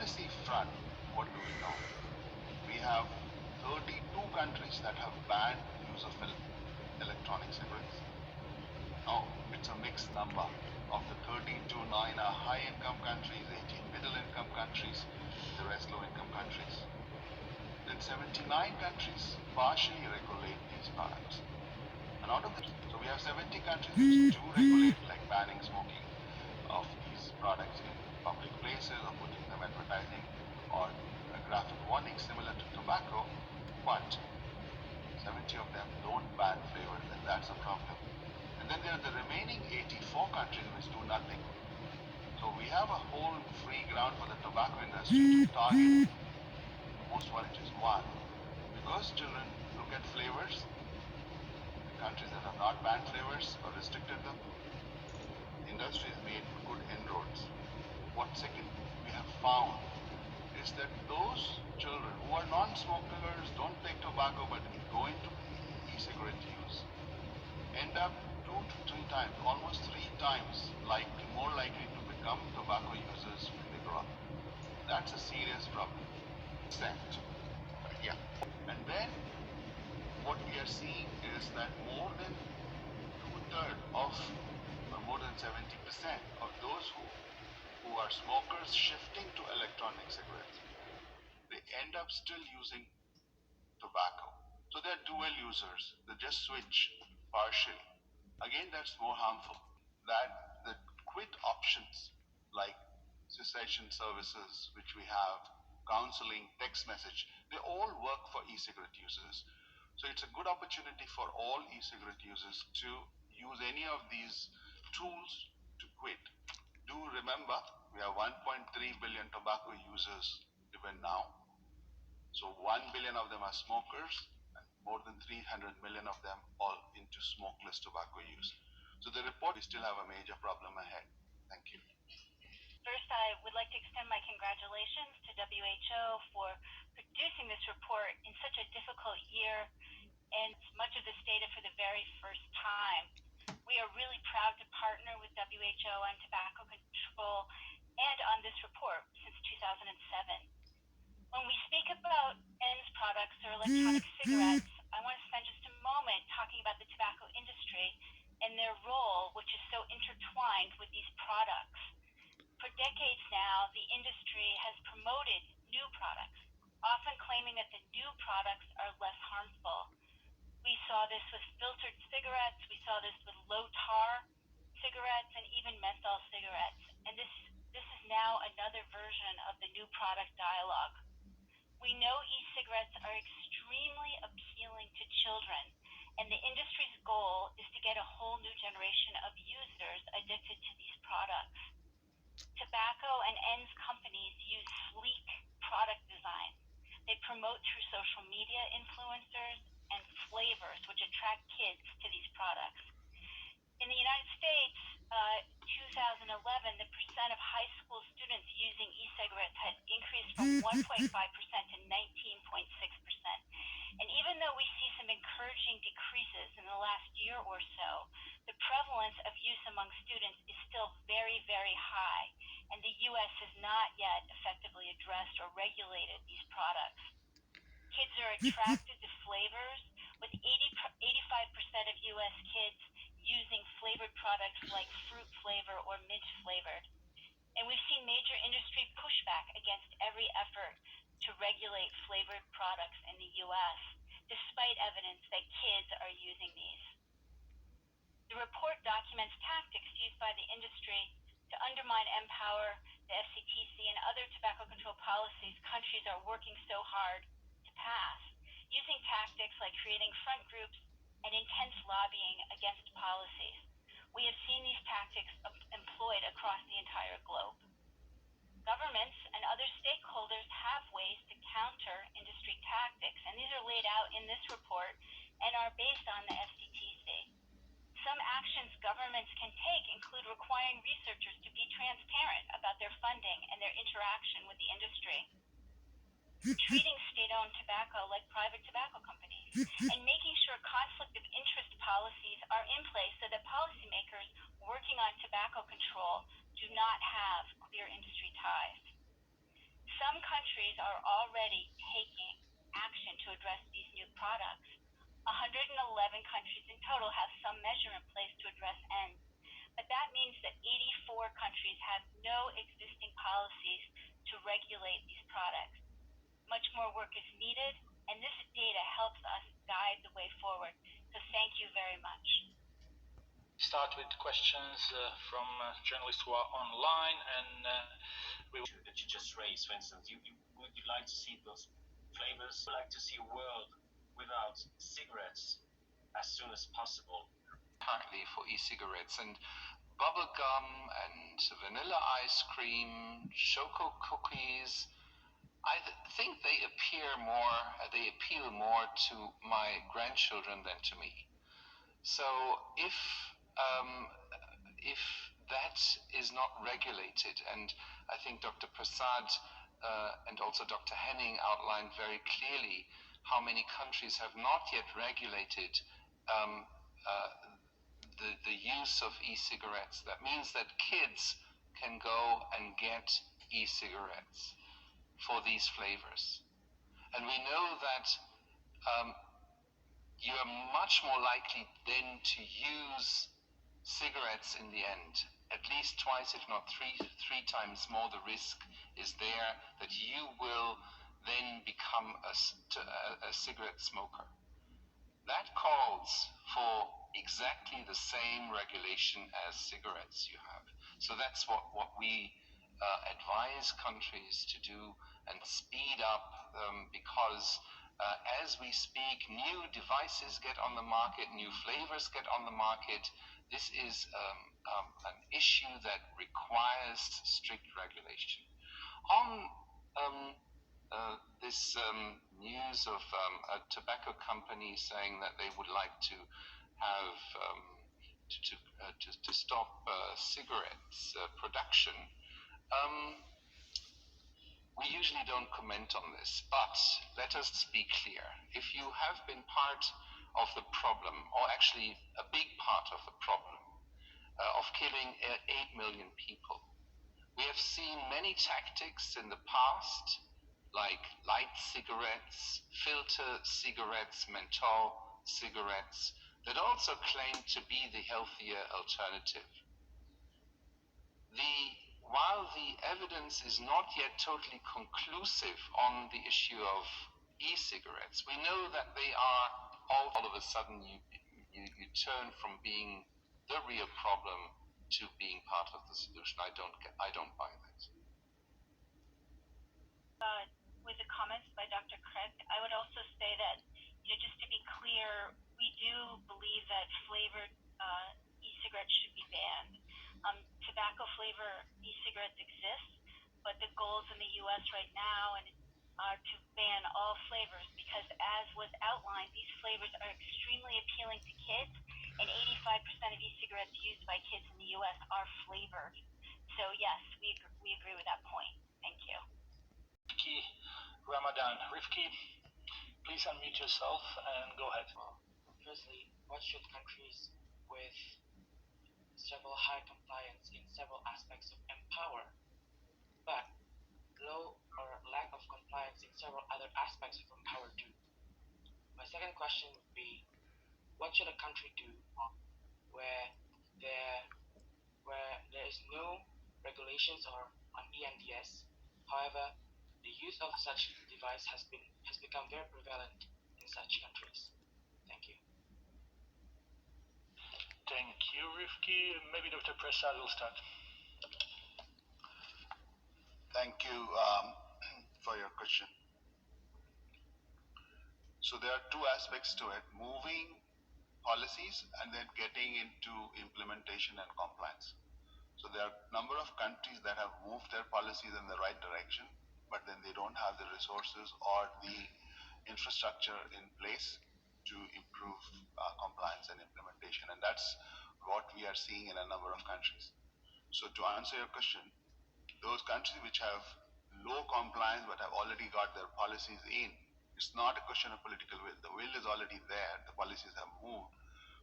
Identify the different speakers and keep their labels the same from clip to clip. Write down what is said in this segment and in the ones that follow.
Speaker 1: policy front, what do we know? We have 32 countries that have banned use of electronic cigarettes. Now, it's a mixed number. Of the 32, 9 are high-income countries, 18 middle-income countries, the rest low-income countries. Then 79 countries partially regulate these products. And out of this, so we have 70 countries which do regulate, like banning smoking of these products in public places or putting them advertising or a graphic warning similar to tobacco, but 70 of them don't ban flavors, and that's a problem. And then there are the remaining 84 countries which do nothing. So we have a whole free ground for the tobacco industry to target most challenges. One, because children look at flavors, countries that have not banned flavors or restricted them, the industry has made good inroads. What second we have found is that those children who are non-smokers, don't take tobacco, but go into e-cigarette use, end up 2 to 3 times, almost 3 times more likely to become tobacco users when they grow up. That's a serious problem. Yeah. And then what we are seeing is that more than 2/3 of, or more than 70% of those who are smokers shifting to electronic cigarettes, they end up still using tobacco. So they're dual users. They just switch partially. Again, that's more harmful. That the quit options like cessation services, which we have, counseling, text message, they all work for e-cigarette users. So it's a good opportunity for all e-cigarette users to use any of these tools to quit. Do remember, we have 1.3 billion tobacco users even now. So 1 billion of them are smokers, and more than 300 million of them all into smokeless tobacco use. So the report, we still have a major problem ahead. Thank you.
Speaker 2: First, I would like to extend my congratulations to WHO for producing this report in such a difficult year and much of this data for the very first time. We are really proud to partner with WHO on tobacco control and on this report since 2007. When we speak about ENDS products or electronic cigarettes, I want to spend just a moment talking about the tobacco industry and their role, which is so intertwined with these products. For decades now, the industry has promoted new products, often claiming that the new products are less harmful. We saw this with filtered cigarettes, we saw this with low tar cigarettes, and even menthol cigarettes. And this is now another version of the new product dialogue. We know e-cigarettes are extremely appealing to children, and the industry's goal is to get a whole new generation of users addicted to these products. Tobacco and ENDS companies use sleek product design. They promote through social media influencers and flavors, which attract kids to these products. In the United States, 2011, the percent of high school students using e-cigarettes had increased from 1.5% to 19.6%. And even though we see some encouraging decreases in the last year or so, the prevalence of use among students is still very, very high, and the U.S. has not yet effectively addressed or regulated these products. Kids are attracted to flavors, with 85% of U.S. kids using flavored products like fruit flavor or mint flavored. And we've seen major industry pushback against every effort to regulate flavored products in the U.S., despite evidence that kids are using these. The report documents tactics used by the industry to undermine Empower, the FCTC, and other tobacco control policies countries are working so hard to pass, using tactics like creating front groups and intense lobbying against policies. We have seen these tactics employed across the entire globe. Governments and other stakeholders have ways to counter industry tactics, and these are laid out in this report and are based on the FCTC. Some actions governments can take include requiring researchers to be transparent about their funding and their interaction with the industry, treating state-owned tobacco like private tobacco companies, and making sure conflict of interest policies are in place so that policymakers working on tobacco control do not have clear industry ties. countries are already taking action to address these new products. 111 countries in total have some measure in place to address ends, but that means that 84 countries have no existing policies to regulate these products. Much more work is needed, and this data helps us guide the way forward. So thank you very much.
Speaker 3: Start with questions from journalists who are online, and that you just raised, for instance, would you like to see those flavors? Would you like to see a world without cigarettes as soon as possible?
Speaker 4: Currently for e-cigarettes, and bubble gum and vanilla ice cream, choco cookies, I think they appeal more to my grandchildren than to me. So if that is not regulated, and I think Dr. Prasad and also Dr. Henning outlined very clearly how many countries have not yet regulated the use of e-cigarettes. That means that kids can go and get e-cigarettes for these flavors. And we know that you are much more likely then to use cigarettes in the end. At least twice, if not three times more, the risk is there that you will then become a cigarette smoker. That calls for exactly the same regulation as cigarettes you have. So that's what we advise countries to do and speed up, because as we speak, new devices get on the market, new flavors get on the market. This is an issue that requires strict regulation. On this news of a tobacco company saying that they would like to have to stop cigarettes production, we usually don't comment on this, but let us be clear. If you have been part of the problem, or actually a big part of the problem, of killing 8 million people, we have seen many tactics in the past, like light cigarettes, filter cigarettes, menthol cigarettes, that also claim to be the healthier alternative. While the evidence is not yet totally conclusive on the issue of e-cigarettes, we know that they are all of a sudden you turn from being the real problem to being part of the solution. I don't buy that.
Speaker 2: With the comments by Dr. Craig, I would also say that, just to be clear, we do believe that flavored e-cigarettes should be banned. Tobacco flavor e-cigarettes exist, but the goals in the U.S. right now are to ban all flavors, because as was outlined, these flavors are extremely appealing to kids, and 85% of e-cigarettes used by kids in the U.S. are flavored. So yes, we agree with that point. Thank you.
Speaker 3: Rifki Ramadan. Rifki, please unmute yourself and go ahead.
Speaker 5: Firstly, what should countries with several high compliance in several aspects of empower, but low or lack of compliance in several other aspects of empower do? My second question would be, what should a country do where there is no regulations or on ENDS? However, the use of such device has become very prevalent in such countries. Thank you.
Speaker 3: Thank you, Rifki. Maybe Dr. Prasad will start.
Speaker 1: Thank you for your question. So there are two aspects to it: moving policies and then getting into implementation and compliance. So there are a number of countries that have moved their policies in the right direction, but then they don't have the resources or the infrastructure in place to improve compliance and implementation. And that's what we are seeing in a number of countries. So to answer your question, those countries which have low compliance but have already got their policies in, it's not a question of political will. The will is already there. The policies have moved,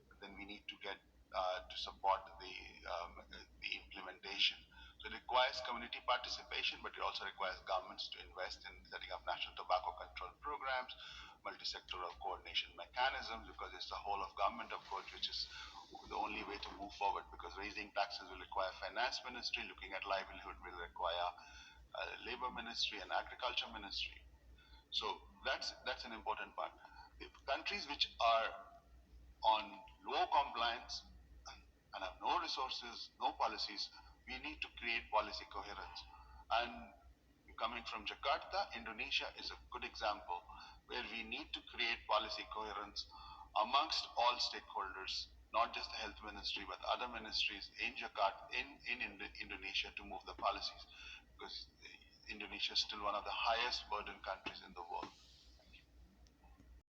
Speaker 1: but then we need to get to support the implementation. So it requires community participation, but it also requires governments to invest in setting up national tobacco control programs, multi-sectoral coordination mechanisms, because it's the whole of government approach which is the only way to move forward, because raising taxes will require finance ministry, looking at livelihood will require labor ministry and agriculture ministry. So that's an important part. The countries which are on low compliance and have no resources, no policies, we need to create policy coherence. And coming from Jakarta, Indonesia is a good example where we need to create policy coherence amongst all stakeholders, not just the health ministry, but other ministries in Jakarta, in Indonesia to move the policies, because Indonesia is still one of the highest burden countries in the world.